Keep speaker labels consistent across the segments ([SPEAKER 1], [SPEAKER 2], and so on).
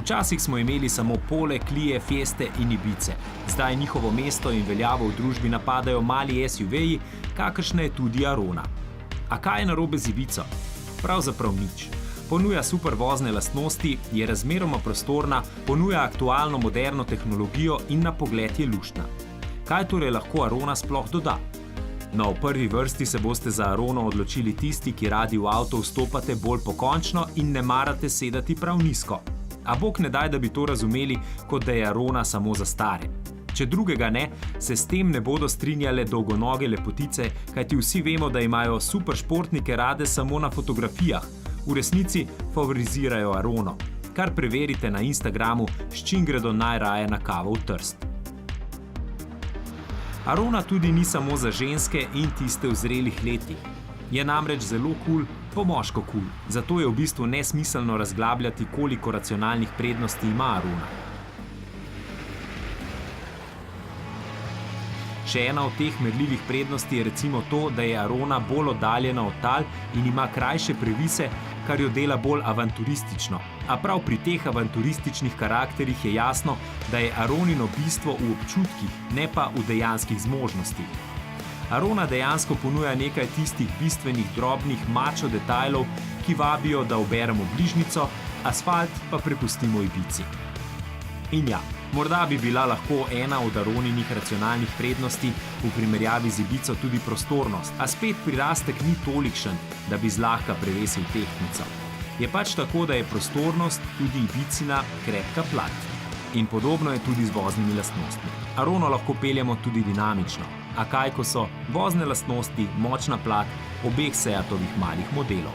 [SPEAKER 1] Včasih smo imeli samo Pole, Clie, Fieste in Ibize. Zdaj njihovo mesto in veljavo v družbi napadajo mali SUV-ji, kakršna je tudi Arona. A kaj je narobe z Ibizo? Pravzaprav nič. Ponuja super vozne lastnosti, je razmeroma prostorna, ponuja aktualno moderno tehnologijo in na pogled je luštna. Kaj torej lahko Arona sploh doda? No, v prvi vrsti se boste za Arono odločili tisti, ki radi v avto vstopate bolj pokončno in ne marate sedati prav nizko. A bog ne daj, da bi to razumeli, kot da je Arona samo za stare. Če drugega ne, se s tem ne bodo strinjale dolgonoge lepotice, kajti vsi vemo, da imajo super športnike rade samo na fotografijah. V resnici favorizirajo Arono. Kar preverite na Instagramu, s čim gredo najraje na kavo v Trst. Arona tudi ni samo za ženske in tiste v zrelih letih. Je namreč zelo kul, po moško kul. Zato je v bistvu nesmiselno razglabljati, koliko racionalnih prednosti ima Arona. Še ena od teh merljivih prednosti je recimo to, da je Arona bolj oddaljena od tal in ima krajše previse, kar jo dela bolj avanturistično. A prav pri teh avanturističnih karakterih je jasno, da je Aronino bistvo v občutkih, ne pa v dejanskih zmožnostih. Arona dejansko ponuja nekaj tistih bistvenih drobnih mačo detajlov, ki vabijo, da uberemo bližnjico, asfalt pa prepustimo Ibizi. In ja, morda bi bila lahko ena od Aroninih racionalnih prednosti v primerjavi z Ibizo tudi prostornost, a spet prirastek ni tolikšen, da bi zlahka prevesil tehtnico. Je pač tako, da je prostornost tudi Ibizina krepka plat. In podobno je tudi z voznimi lastnostmi. Arono lahko peljemo tudi dinamično. A kaj, ko so vozne lastnosti, močna plat obeh Seatovih malih modelov.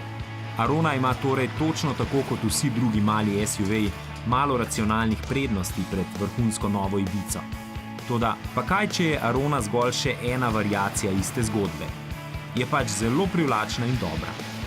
[SPEAKER 1] Arona ima torej točno tako kot vsi drugi mali SUV-ji malo racionalnih prednosti pred vrhunsko novo Ibizo. Toda, pa kaj, če je Arona zgolj še ena variacija iste zgodbe? Je pač zelo privlačna in dobra.